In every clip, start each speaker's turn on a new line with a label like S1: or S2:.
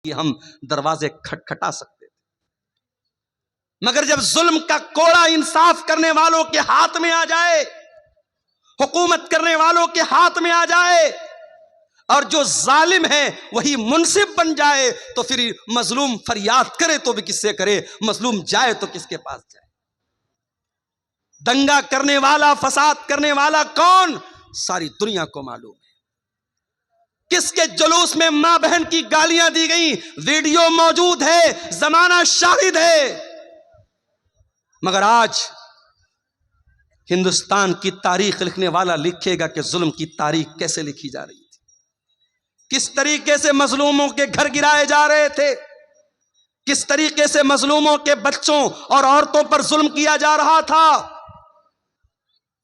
S1: کہ ہم دروازے کھٹکھٹا سکتے تھے، مگر جب ظلم کا کوڑا انصاف کرنے والوں کے ہاتھ میں آ جائے، حکومت کرنے والوں کے ہاتھ میں آ جائے، اور جو ظالم ہے وہی منصف بن جائے، تو پھر مظلوم فریاد کرے تو بھی کس سے کرے، مظلوم جائے تو کس کے پاس جائے؟ دنگا کرنے والا، فساد کرنے والا کون؟ ساری دنیا کو معلوم ہے۔ کس کے جلوس میں ماں بہن کی گالیاں دی گئیں، ویڈیو موجود ہے، زمانہ شاہد ہے۔ مگر آج ہندوستان کی تاریخ لکھنے والا لکھے گا کہ ظلم کی تاریخ کیسے لکھی جا رہی تھی، کس طریقے سے مظلوموں کے گھر گرائے جا رہے تھے، کس طریقے سے مظلوموں کے بچوں اور عورتوں پر ظلم کیا جا رہا تھا۔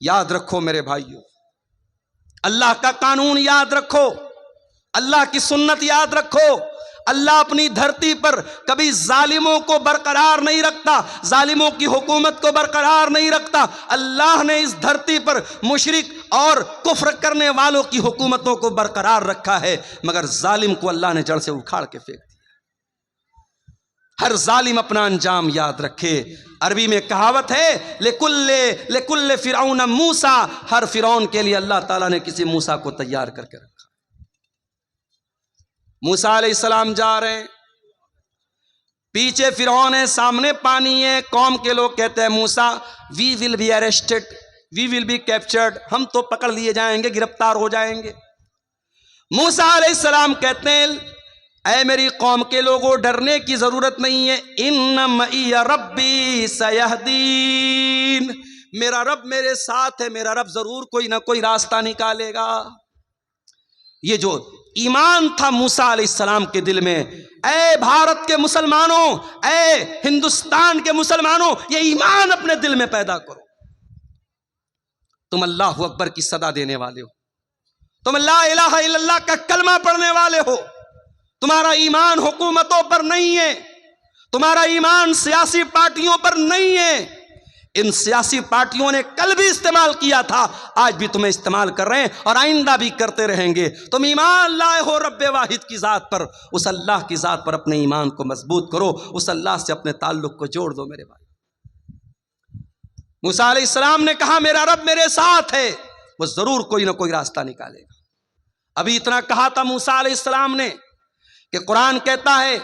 S1: یاد رکھو میرے بھائیو، اللہ کا قانون یاد رکھو، اللہ کی سنت یاد رکھو۔ اللہ اپنی دھرتی پر کبھی ظالموں کو برقرار نہیں رکھتا، ظالموں کی حکومت کو برقرار نہیں رکھتا۔ اللہ نے اس دھرتی پر مشرک اور کفر کرنے والوں کی حکومتوں کو برقرار رکھا ہے، مگر ظالم کو اللہ نے جڑ سے اکھاڑ کے پھینک دیا۔ ہر ظالم اپنا انجام یاد رکھے۔ عربی میں کہاوت ہے لکل فرعون موسیٰ، ہر فرعون کے لیے اللہ تعالیٰ نے کسی موسیٰ کو تیار کر کے رکھا۔ موسیٰ علیہ السلام جا رہے ہیں، پیچھے فرعون ہے، سامنے پانی ہے، قوم کے لوگ کہتے ہیں Musa we will be arrested, we will be captured, ہم تو پکڑ لیے جائیں گے، گرفتار ہو جائیں گے۔ موسیٰ علیہ السلام کہتے ہیں اے میری قوم کے لوگوں، ڈرنے کی ضرورت نہیں ہے، ان معی ربی سیہدین، میرا رب میرے ساتھ ہے، میرا رب ضرور کوئی نہ کوئی راستہ نکالے گا۔ یہ جو ایمان تھا موسیٰ علیہ السلام کے دل میں، اے بھارت کے مسلمانوں، اے ہندوستان کے مسلمانوں، یہ ایمان اپنے دل میں پیدا کرو۔ تم اللہ اکبر کی صدا دینے والے ہو، تم لا الہ الا اللہ کا کلمہ پڑھنے والے ہو، تمہارا ایمان حکومتوں پر نہیں ہے، تمہارا ایمان سیاسی پارٹیوں پر نہیں ہے۔ ان سیاسی پارٹیوں نے کل بھی استعمال کیا تھا، آج بھی تمہیں استعمال کر رہے ہیں اور آئندہ بھی کرتے رہیں گے۔ تم ایمان لائے ہو رب واحد کی ذات پر، اس اللہ کی ذات پر اپنے ایمان کو مضبوط کرو، اس اللہ سے اپنے تعلق کو جوڑ دو میرے بھائی۔ موسیٰ علیہ السلام نے کہا میرا رب میرے ساتھ ہے، وہ ضرور کوئی نہ کوئی راستہ نکالے گا۔ ابھی اتنا کہا تھا موسیٰ علیہ السلام نے کہ قرآن کہتا ہے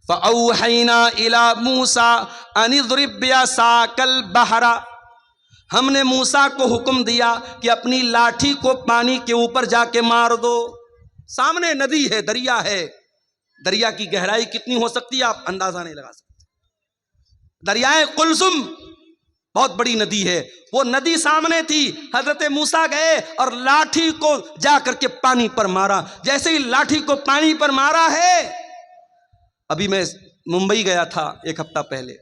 S1: فَأَوْحَيْنَا إِلَى مُوسَىٰ أَنِ اضْرِب بِّعَصَاكَ الْبَحْرَ، ہم نے موسیٰ کو حکم دیا کہ اپنی لاٹھی کو پانی کے اوپر جا کے مار دو۔ سامنے ندی ہے، دریا ہے، دریا کی گہرائی کتنی ہو سکتی ہے آپ اندازہ نہیں لگا سکتے۔ دریائے قلزم بہت بڑی ندی ہے، وہ ندی سامنے تھی، حضرت موسیٰ گئے اور لاٹھی کو جا کر کے پانی پر مارا۔ جیسے ہی لاٹھی کو پانی پر مارا ہے، ابھی میں ممبئی گیا تھا ایک ہفتہ پہلے،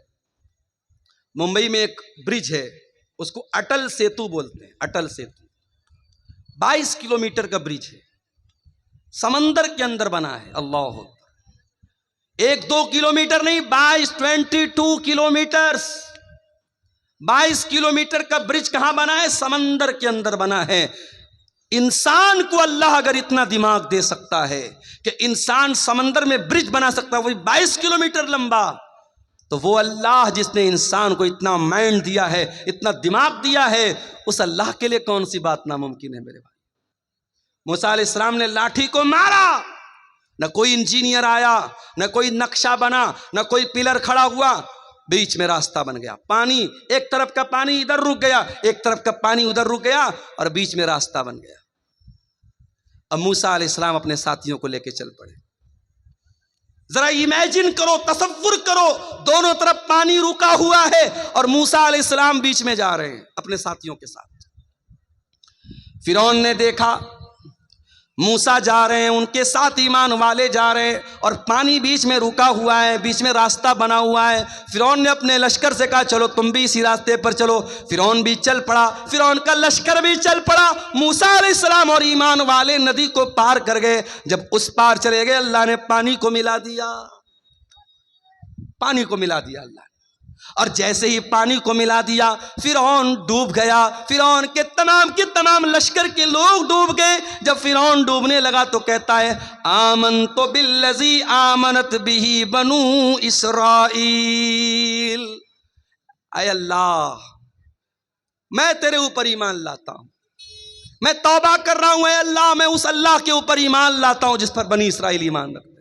S1: ممبئی میں ایک برج ہے، اس کو اٹل سیتو بولتے ہیں، اٹل سیتو 22 کلومیٹر کا برج ہے، سمندر کے اندر بنا ہے۔ اللہ اکبر، 1-2 کلومیٹر نہیں، 22 کلومیٹرز، 22 کلومیٹر کا برج کہاں بنا ہے؟ سمندر کے اندر بنا ہے۔ انسان کو اللہ اگر اتنا دماغ دے سکتا ہے کہ انسان سمندر میں برج بنا سکتا ہے، وہی 22 کلومیٹر لمبا، تو وہ اللہ جس نے انسان کو اتنا مائنڈ دیا ہے، اتنا دماغ دیا ہے، اس اللہ کے لیے کون سی بات ناممکن ہے میرے بھائی؟ موسیٰ علیہ السلام نے لاٹھی کو مارا، نہ کوئی انجینئر آیا، نہ کوئی نقشہ بنا، نہ کوئی پلر کھڑا ہوا، بیچ میں راستہ بن گیا۔ پانی، ایک طرف کا پانی ادھر رک گیا، ایک طرف کا پانی ادھر رک گیا، اور بیچ میں راستہ بن گیا۔ اب موسیٰ علیہ السلام اپنے ساتھیوں کو لے کے چل پڑے۔ ذرا امیجن کرو، تصور کرو، دونوں طرف پانی رکا ہوا ہے اور موسیٰ علیہ السلام بیچ میں جا رہے ہیں اپنے ساتھیوں کے ساتھ۔ فرعون نے دیکھا موسیٰ جا رہے ہیں، ان کے ساتھ ایمان والے جا رہے ہیں، اور پانی بیچ میں رکا ہوا ہے، بیچ میں راستہ بنا ہوا ہے۔ فرعون نے اپنے لشکر سے کہا چلو تم بھی اسی راستے پر چلو، فرعون بھی چل پڑا، فرعون کا لشکر بھی چل پڑا۔ موسیٰ علیہ السلام اور ایمان والے ندی کو پار کر گئے۔ جب اس پار چلے گئے، اللہ نے پانی کو ملا دیا، پانی کو ملا دیا اللہ نے۔ اور جیسے ہی پانی کو ملا دیا فرعون ڈوب گیا، فرعون کے تمام لشکر کے لوگ ڈوب گئے۔ جب فرعون ڈوبنے لگا تو کہتا ہے آمنت بالذی آمنت بہ بنو اسرائیل، اے اللہ میں تیرے اوپر ایمان لاتا ہوں، میں توبہ کر رہا ہوں، اے اللہ میں اس اللہ کے اوپر ایمان لاتا ہوں جس پر بنی اسرائیل ایمان رکھتے ہیں۔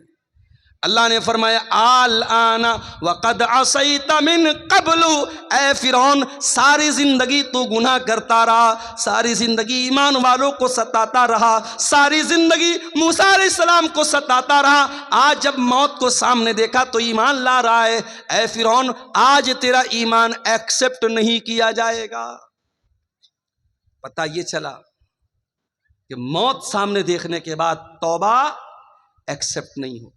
S1: اللہ نے فرمایا الآن وقد عصیت من قبل، اے فرعون ساری زندگی تو گناہ کرتا رہا، ساری زندگی ایمان والوں کو ستاتا رہا، ساری زندگی موسیٰ علیہ السلام کو ستاتا رہا، آج جب موت کو سامنے دیکھا تو ایمان لا رہا ہے، اے فرعون آج تیرا ایمان ایکسپٹ نہیں کیا جائے گا۔ پتہ یہ چلا کہ موت سامنے دیکھنے کے بعد توبہ ایکسپٹ نہیں ہوگی،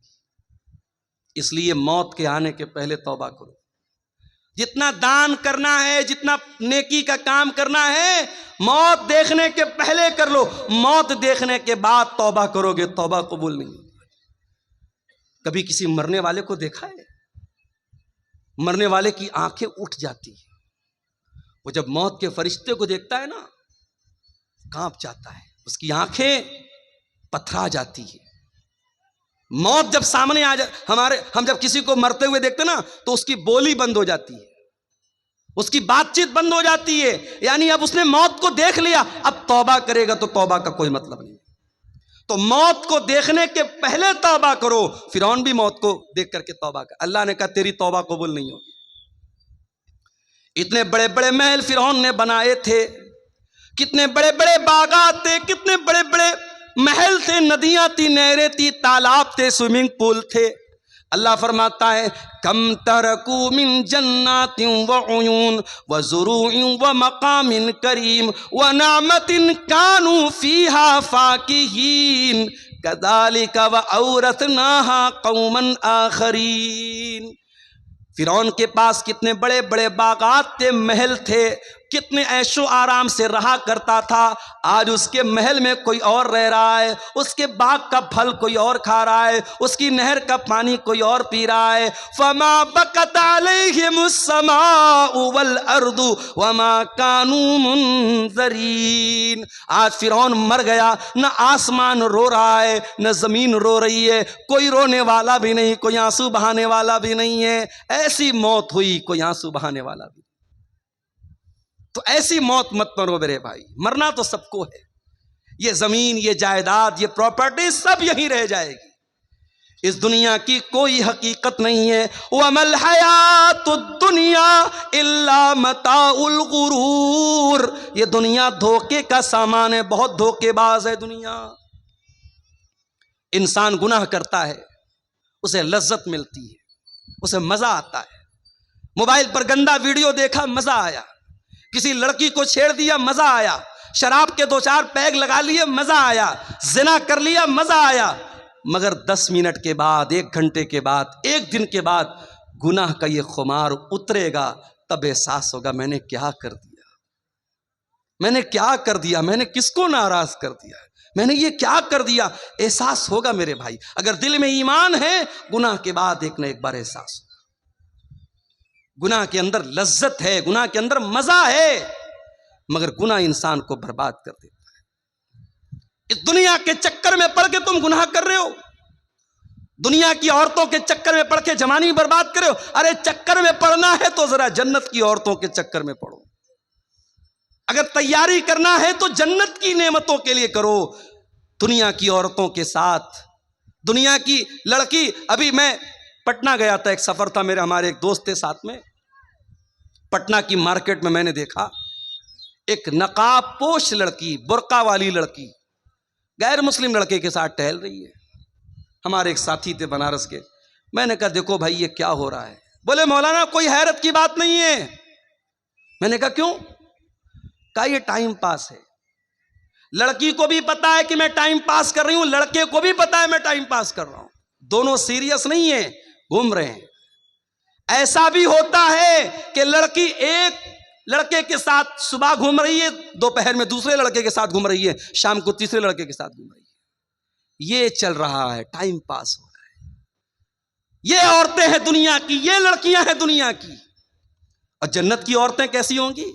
S1: اس لیے موت کے آنے کے پہلے توبہ کرو۔ جتنا دان کرنا ہے، جتنا نیکی کا کام کرنا ہے، موت دیکھنے کے پہلے کر لو، موت دیکھنے کے بعد توبہ کرو گے توبہ قبول نہیں ہوگی۔ کبھی کسی مرنے والے کو دیکھا ہے؟ مرنے والے کی آنکھیں اٹھ جاتی ہیں، وہ جب موت کے فرشتے کو دیکھتا ہے نا کانپ جاتا ہے، اس کی آنکھیں پتھرا جاتی ہیں۔ موت جب سامنے آ جائے، ہم جب کسی کو مرتے ہوئے دیکھتے نا تو اس کی بولی بند ہو جاتی ہے، اس کی بات چیت بند ہو جاتی ہے، یعنی اب اس نے موت کو دیکھ لیا، اب توبہ کرے گا تو توبہ کا کوئی مطلب نہیں۔ تو موت کو دیکھنے کے پہلے توبہ کرو۔ فرعون بھی موت کو دیکھ کر کے توبہ کر، اللہ نے کہا تیری توبہ قبول نہیں ہوگی۔ اتنے بڑے بڑے محل فرعون نے بنائے تھے، کتنے بڑے بڑے باغات تھے، کتنے بڑے بڑے محل تھے، ندیاں تھی، نہریں تھی، تالاب تھے، سوئمنگ پول تھے۔ اللہ فرماتا ہے کم ترکو من جنات وعیون وزروع ومقام کریم ونعمت کانوا فیہا فاکہین کذالک وأورثناہا قوما آخرین۔ فرعون کے پاس کتنے بڑے بڑے باغات تھے، محل تھے، کتنے عیش و آرام سے رہا کرتا تھا، آج اس کے محل میں کوئی اور رہ رہا ہے، اس کے باغ کا پھل کوئی اور کھا رہا ہے، اس کی نہر کا پانی کوئی اور پی رہا ہے۔ فما بکت علیہم السماء والارض وما كانوا منذرین۔ آج فرعون مر گیا، نہ آسمان رو رہا ہے نہ زمین رو رہی ہے، کوئی رونے والا بھی نہیں، کوئی آنسو بہانے والا بھی نہیں ہے۔ ایسی موت ہوئی، کوئی آنسو بہانے والا بھی۔ تو ایسی موت مت مرو میرے بھائی، مرنا تو سب کو ہے، یہ زمین، یہ جائیداد، یہ پراپرٹی سب یہیں رہ جائے گی، اس دنیا کی کوئی حقیقت نہیں ہے۔ وَمَا الْحَيَاةُ الدُّنْيَا إِلَّا مَتَاعُ الْغُرُورِ، یہ دنیا دھوکے کا سامان ہے، بہت دھوکے باز ہے دنیا۔ انسان گناہ کرتا ہے، اسے لذت ملتی ہے، اسے مزہ آتا ہے، موبائل پر گندا ویڈیو دیکھا مزہ آیا، کسی لڑکی کو چھیڑ دیا مزہ آیا، شراب کے 2-4 پیگ لگا لیے مزہ آیا، زنا کر لیا مزہ آیا، مگر 10 منٹ کے بعد، 1 گھنٹے کے بعد، 1 دن کے بعد گناہ کا یہ خمار اترے گا، تب احساس ہوگا میں نے کیا کر دیا، میں نے کیا کر دیا، میں نے کس کو ناراض کر دیا، میں نے یہ کیا کر دیا۔ احساس ہوگا میرے بھائی، اگر دل میں ایمان ہے گناہ کے بعد ایک نہ ایک بار احساس ہوگا، گناہ کے اندر لذت ہے، گناہ کے اندر مزہ ہے، مگر گناہ انسان کو برباد کر دیتا ہے۔ اس دنیا کے چکر میں پڑ کے تم گناہ کر رہے ہو، دنیا کی عورتوں کے چکر میں پڑ کے جوانی برباد کر رہے ہو۔ ارے چکر میں پڑنا ہے تو ذرا جنت کی عورتوں کے چکر میں پڑو، اگر تیاری کرنا ہے تو جنت کی نعمتوں کے لیے کرو، دنیا کی عورتوں کے ساتھ، دنیا کی لڑکی۔ ابھی میں پٹنہ گیا تھا، ایک سفر تھا میرے، ہمارے ایک دوست تھے ساتھ میں، پٹنہ کی مارکیٹ میں نے دیکھا ایک نقاب پوش لڑکی، برقع والی لڑکی غیر مسلم لڑکے کے ساتھ ٹہل رہی ہے۔ ہمارے ایک ساتھی تھے بنارس کے، میں نے کہا دیکھو بھائی یہ کیا ہو رہا ہے؟ بولے مولانا کوئی حیرت کی بات نہیں ہے۔ میں نے کہا کیوں؟ کہا یہ ٹائم پاس ہے، لڑکی کو بھی پتا ہے کہ میں ٹائم پاس کر رہی ہوں، لڑکے کو بھی پتا ہے میں ٹائم پاس کر رہا ہوں، دونوں سیریس نہیں ہیں، گھوم رہے ہیں۔ ایسا بھی ہوتا ہے کہ لڑکی ایک لڑکے کے ساتھ صبح گھوم رہی ہے، دوپہر میں دوسرے لڑکے کے ساتھ گھوم رہی ہے، شام کو تیسرے لڑکے کے ساتھ گھوم رہی ہے، یہ چل رہا ہے، ٹائم پاس ہو رہا ہے۔ یہ عورتیں ہیں دنیا کی، یہ لڑکیاں ہیں دنیا کی۔ اور جنت کی عورتیں کیسی ہوں گی؟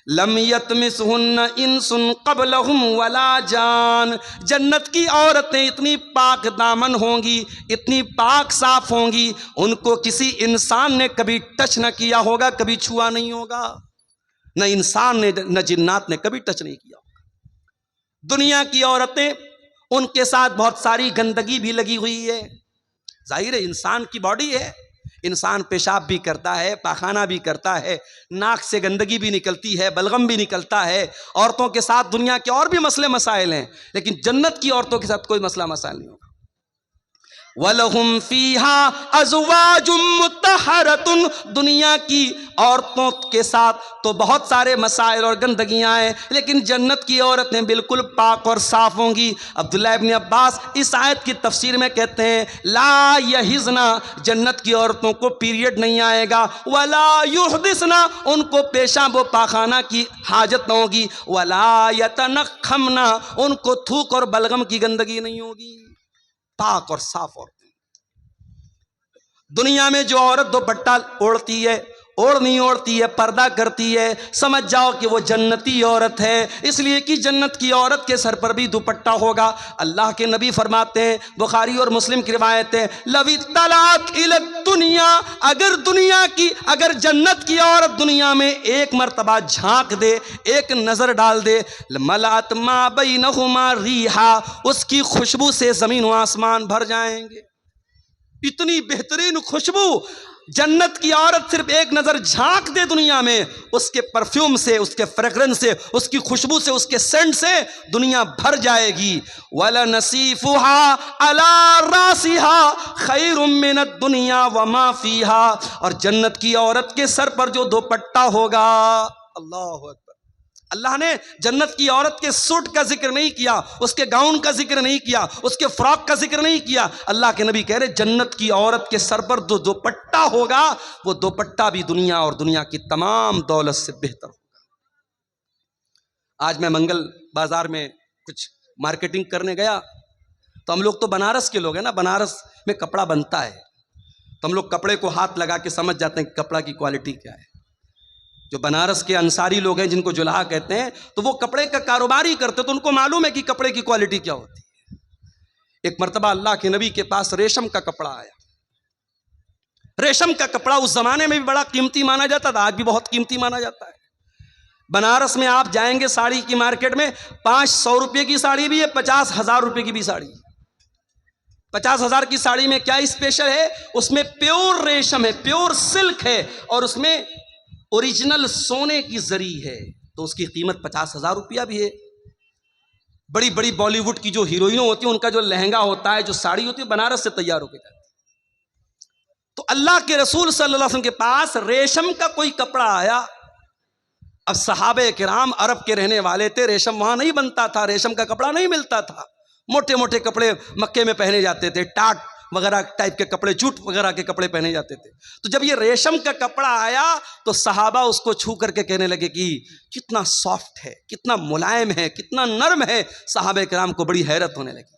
S1: لم یطمثہن انس قبلہم ولا جان، جنت کی عورتیں اتنی پاک دامن ہوں گی، اتنی پاک صاف ہوں گی، ان کو کسی انسان نے کبھی ٹچ نہ کیا ہوگا، کبھی چھوا نہیں ہوگا، نہ انسان نے نہ جنات نے کبھی ٹچ نہیں کیا ہوگا۔ دنیا کی عورتیں، ان کے ساتھ بہت ساری گندگی بھی لگی ہوئی ہے، ظاہر ہے انسان کی باڈی ہے، انسان پیشاب بھی کرتا ہے، پاخانہ بھی کرتا ہے، ناک سے گندگی بھی نکلتی ہے، بلغم بھی نکلتا ہے، عورتوں کے ساتھ دنیا کے اور بھی مسئلے مسائل ہیں، لیکن جنت کی عورتوں کے ساتھ کوئی مسئلہ مسائل نہیں ہوگا۔ وَلَهُمْ فِيهَا أَزْوَاجٌ مُطَهَّرَةٌ، دنیا کی عورتوں کے ساتھ تو بہت سارے مسائل اور گندگیاں ہیں، لیکن جنت کی عورتیں بالکل پاک اور صاف ہوں گی۔ عبداللہ ابن عباس اس آیت کی تفسیر میں کہتے ہیں لا یحزنا، جنت کی عورتوں کو پیریڈ نہیں آئے گا، ولا یحدثنا، ان کو پیشاب و پاخانہ کی حاجت نہ ہوگی، ولا یتنخمنا، ان کو تھوک اور بلغم کی گندگی نہیں ہوگی، پاک اور صاف عورتیں۔ دنیا میں جو عورت دوپٹہ اوڑھتی ہے، اوڑھنی اوڑھتی ہے، پردہ کرتی ہے، سمجھ جاؤ کہ وہ جنتی عورت ہے، اس لیے کہ جنت کی عورت کے سر پر بھی دوپٹہ ہوگا۔ اللہ کے نبی فرماتے ہیں، بخاری اور مسلم کی روایت ہے، لَوِ اطَّلَعَتْ إِلَى الدُّنْيَا، اگر جنت کی عورت دنیا میں ایک مرتبہ جھانک دے، ایک نظر ڈال دے، مَلَأَتْ مَا بَيْنَهُمَا رِيحًا، اس کی خوشبو سے زمین و آسمان بھر جائیں گے، اتنی بہترین خوشبو۔ جنت کی عورت صرف ایک نظر جھانک دے دنیا میں، اس کے پرفیوم سے، اس کے فریگرنس سے، اس کی خوشبو سے، اس کے سینٹ سے دنیا بھر جائے گی۔ وَلَنَسِيفُهَا عَلَى رَاسِهَا خَيْرٌ مِّنَ الدُّنْيَا وَمَا فِيهَا، اور جنت کی عورت کے سر پر جو دوپٹہ ہوگا، اللہ اکبر، اللہ نے جنت کی عورت کے سوٹ کا ذکر نہیں کیا، اس کے گاؤن کا ذکر نہیں کیا، اس کے فراک کا ذکر نہیں کیا، اللہ کے نبی کہہ رہے جنت کی عورت کے سر پر جو دوپٹہ ہوگا، وہ دوپٹہ بھی دنیا اور دنیا کی تمام دولت سے بہتر ہوگا۔ آج میں منگل بازار میں کچھ مارکیٹنگ کرنے گیا، تو ہم لوگ تو بنارس کے لوگ ہیں نا، بنارس میں کپڑا بنتا ہے، تو ہم لوگ کپڑے کو ہاتھ لگا کے سمجھ جاتے ہیں کہ کپڑا کی کوالٹی کیا ہے۔ جو بنارس کے انصاری لوگ ہیں، جن کو جلہا کہتے ہیں، تو وہ کپڑے کا کاروبار ہی کرتے، تو ان کو معلوم ہے کہ کپڑے کی کوالٹی کیا ہوتی ہے۔ ایک مرتبہ اللہ کے نبی کے پاس ریشم کا کپڑا آیا۔ ریشم کا کپڑا اس زمانے میں بھی بڑا قیمتی مانا جاتا تھا، آج بھی بہت قیمتی مانا جاتا ہے۔ بنارس میں آپ جائیں گے ساڑی کی مارکیٹ میں، 500 روپے کی ساڑی بھی ہے، 50,000 روپے کی بھی ساڑی۔ 50,000 کی ساڑی میں کیا اسپیشل ہے؟ اس میں پیور ریشم ہے، پیور سلک ہے، اور اس میں اوریجنل سونے کی زری ہے، تو اس کی قیمت 50,000 روپیہ بھی ہے۔ بڑی بڑی بالی ووڈ کی جو ہیروئنوں ہوتی ہیں، ان کا جو لہنگا ہوتا ہے، جو ساڑی ہوتی ہے، بنارس سے تیار ہو کے جاتی ہے۔ تو اللہ کے رسول صلی اللہ علیہ وسلم کے پاس ریشم کا کوئی کپڑا آیا۔ اب صحابہ کرام عرب کے رہنے والے تھے، ریشم وہاں نہیں بنتا تھا، ریشم کا کپڑا نہیں ملتا تھا، موٹے موٹے کپڑے مکے میں پہنے جاتے تھے، ٹاٹ وغیرہ ٹائپ کے کپڑے، جوٹ وغیرہ کے کپڑے پہنے جاتے تھے۔ تو جب یہ ریشم کا کپڑا آیا تو صحابہ اس کو چھو کر کے کہنے لگے کہ کتنا سافٹ ہے، کتنا ملائم ہے، کتنا نرم ہے۔ صحابہ کرام کو بڑی حیرت ہونے لگی۔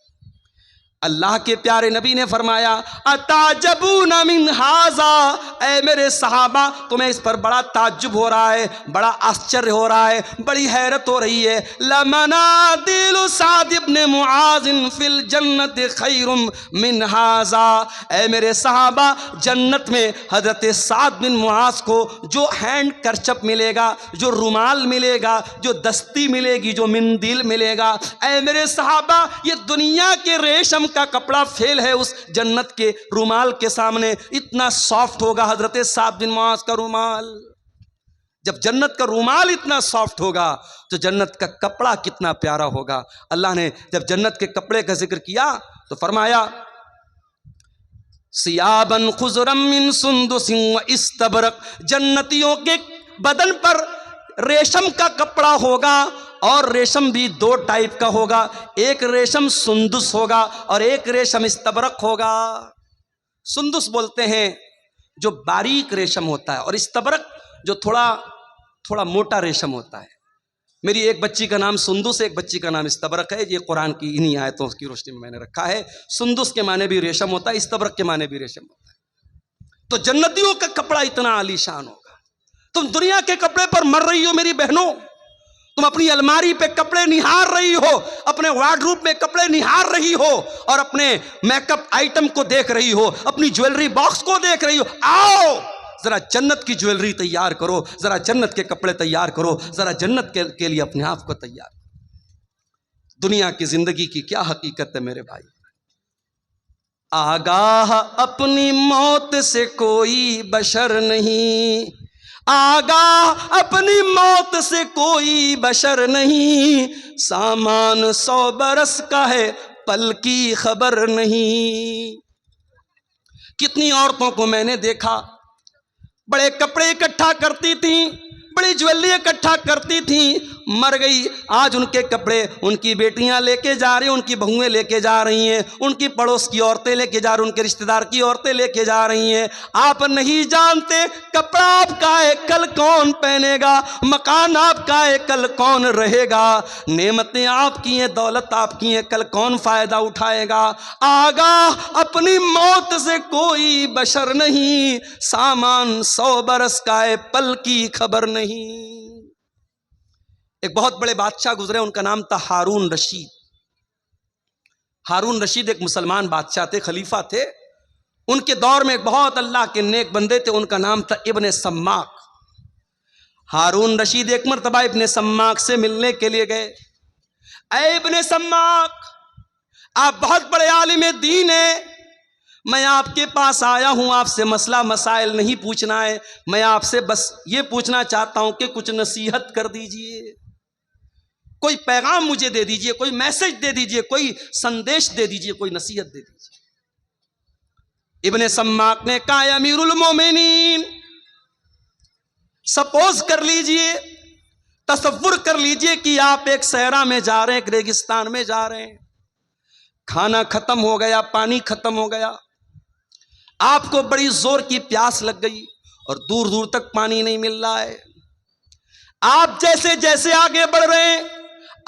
S1: اللہ کے پیارے نبی نے فرمایا اتعجبون من ھذا، اے میرے صحابہ تمہیں اس پر بڑا تعجب ہو رہا ہے، بڑا آشچر ہو رہا ہے، بڑی حیرت ہو رہی ہے۔ لمنادل سعد بن معاذ فی الجنت خیر من ھذا، اے میرے صحابہ جنت میں حضرت سعد بن معاذ کو جو ہینڈ کرچپ ملے گا، جو رومال ملے گا، جو دستی ملے گی، جو مندیل ملے گا، اے میرے صحابہ یہ دنیا کے ریشم کا کپڑا فیل ہے اس جنت کے رومال کے سامنے۔ اتنا سافٹ ہوگا حضرت سعد بن معاذ کا رومال۔ جب جنت کا رومال اتنا سافٹ ہوگا تو جنت کا کپڑا کتنا پیارا ہوگا۔ اللہ نے جب جنت کے کپڑے کا ذکر کیا تو فرمایا ثیابا خضرا من سندس واستبرق، جنتیوں کے بدن پر ریشم کا کپڑا ہوگا، اور ریشم بھی دو ٹائپ کا ہوگا، ایک ریشم سندس ہوگا اور ایک ریشم استبرق ہوگا۔ سندس بولتے ہیں جو باریک ریشم ہوتا ہے، اور استبرق جو تھوڑا موٹا ریشم ہوتا ہے۔ میری ایک بچی کا نام سندس ہے، ایک بچی کا نام استبرق ہے، یہ قرآن کی انہی آیتوں کی روشنی میں نے رکھا ہے۔ سندس کے معنی بھی ریشم ہوتا ہے، استبرق کے معنی بھی ریشم ہوتا ہے۔ تو جنتیوں کا کپڑا اتنا عالی شان ہوگا۔ تم دنیا کے کپڑے پر مر رہی ہو میری بہنوں، تم اپنی الماری پہ کپڑے نہار رہی ہو، اپنے وارڈروب میں کپڑے نہار رہی ہو، اور اپنے میک اپ آئٹم کو دیکھ رہی ہو، اپنی جویلری باکس کو دیکھ رہی ہو۔ آؤ ذرا جنت کی جویلری تیار کرو، ذرا جنت کے کپڑے تیار کرو، ذرا جنت کے لیے اپنے آپ کو تیار کرو۔ دنیا کی زندگی کی کیا حقیقت ہے میرے بھائی؟ آگاہ اپنی موت سے کوئی بشر نہیں، آگاہ اپنی موت سے کوئی بشر نہیں، سامان 100 برس کا ہے پل کی خبر نہیں۔ کتنی عورتوں کو میں نے دیکھا، بڑے کپڑے اکٹھا کرتی تھیں، بڑی جویلری اکٹھا کرتی تھیں، مر گئی۔ آج ان کے کپڑے ان کی بیٹیاں لے کے جا رہی ہیں، ان کی بہویں لے کے جا رہی ہیں، ان کی پڑوس کی عورتیں لے کے جا رہی ہیں، ان کے رشتہ دار کی عورتیں لے کے جا رہی ہیں۔ آپ نہیں جانتے کپڑا آپ کا ہے کل کون پہنے گا، مکان آپ کا ہے کل کون رہے گا، نعمتیں آپ کی ہیں، دولت آپ کی ہیں، کل کون فائدہ اٹھائے گا۔ آگاہ اپنی موت سے کوئی بشر نہیں، سامان 100 برس کا ہے پل کی خبر نہیں۔ ایک بہت بڑے بادشاہ گزرے، ان کا نام تھا ہارون رشید۔ ہارون رشید ایک مسلمان بادشاہ تھے، خلیفہ تھے۔ ان کے دور میں ایک بہت اللہ کے نیک بندے تھے، ان کا نام تھا ابن سماک۔ ہارون رشید ایک مرتبہ ابن سماک سے ملنے کے لیے گئے۔ اے ابن سماک، آپ بہت بڑے عالم دین ہیں، میں آپ کے پاس آیا ہوں، آپ سے مسئلہ مسائل نہیں پوچھنا ہے، میں آپ سے بس یہ پوچھنا چاہتا ہوں کہ کچھ نصیحت کر دیجئے، کوئی پیغام مجھے دے دیجئے، کوئی میسج دے دیجئے، کوئی سندیش دے دیجئے، کوئی نصیحت دے دیجئے۔ ابن سماک نے کہا اے امیر المومنین، سپوز کر لیجئے، تصور کر لیجئے کہ آپ ایک صحرا میں جا رہے ہیں، ایک ریگستان میں جا رہے ہیں، کھانا ختم ہو گیا، پانی ختم ہو گیا، آپ کو بڑی زور کی پیاس لگ گئی اور دور دور تک پانی نہیں مل رہا ہے۔ آپ جیسے جیسے آگے بڑھ رہے ہیں،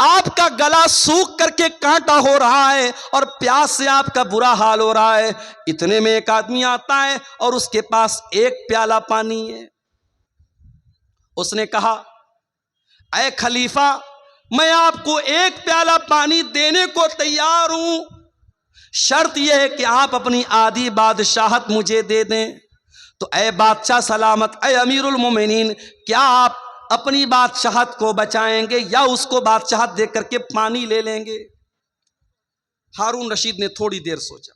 S1: آپ کا گلا سوکھ کر کے کانٹا ہو رہا ہے اور پیاس سے آپ کا برا حال ہو رہا ہے۔ اتنے میں ایک آدمی آتا ہے اور اس کے پاس ایک پیالہ پانی ہے۔ اس نے کہا اے خلیفہ، میں آپ کو ایک پیالہ پانی دینے کو تیار ہوں، شرط یہ ہے کہ آپ اپنی آدھی بادشاہت مجھے دے دیں۔ تو اے بادشاہ سلامت، اے امیر المومنین، کیا آپ اپنی بادشاہت کو بچائیں گے یا اس کو بادشاہت دے کر کے پانی لے لیں گے؟ ہارون رشید نے تھوڑی دیر سوچا،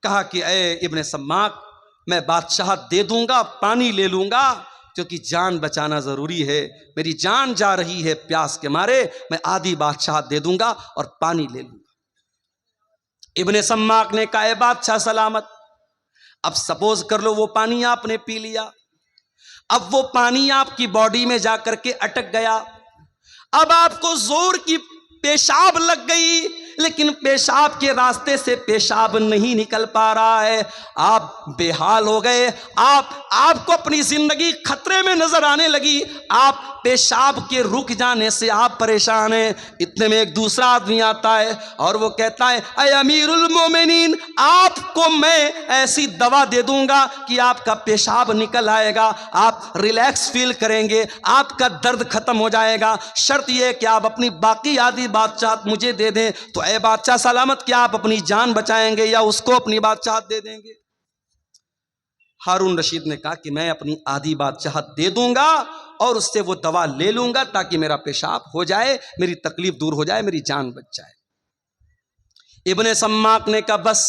S1: کہا کہ اے ابن سماک، میں بادشاہت دے دوں گا، پانی لے لوں گا، کیونکہ جان بچانا ضروری ہے، میری جان جا رہی ہے پیاس کے مارے، میں آدھی بادشاہت دے دوں گا اور پانی لے لوں گا۔ ابن سماک نے کہا اے بادشاہ سلامت، اب سپوز کر لو وہ پانی آپ نے پی لیا، اب وہ پانی آپ کی باڈی میں جا کر کے اٹک گیا، اب آپ کو زور کی پیشاب لگ گئی، لیکن پیشاب کے راستے سے پیشاب نہیں نکل پا رہا ہے، آپ بے حال ہو گئے، آپ کو اپنی زندگی خطرے میں نظر آنے لگی، آپ پیشاب کے رک جانے سے آپ پریشان ہیں۔ اتنے میں ایک دوسرا آدمی آتا ہے اور وہ کہتا ہے اے امیر المومنین، آپ کو میں ایسی دوا دے دوں گا کہ آپ کا پیشاب نکل آئے گا، آپ ریلیکس فیل کریں گے، آپ کا درد ختم ہو جائے گا، شرط یہ ہے کہ آپ اپنی باقی آدھی بادشاہت مجھے دے دیں۔ تو اے بادشاہ سلامت، کیا آپ اپنی جان بچائیں گے یا اس کو اپنی بادشاہت دے دیں گے؟ ہارون رشید نے کہا کہ میں اپنی آدھی بادشاہت دے دوں گا اور اس سے وہ دوا لے لوں گا تاکہ میرا پیشاب ہو جائے، میری تکلیف دور ہو جائے، میری جان بچ جائے۔ ابن سماک نے کہا بس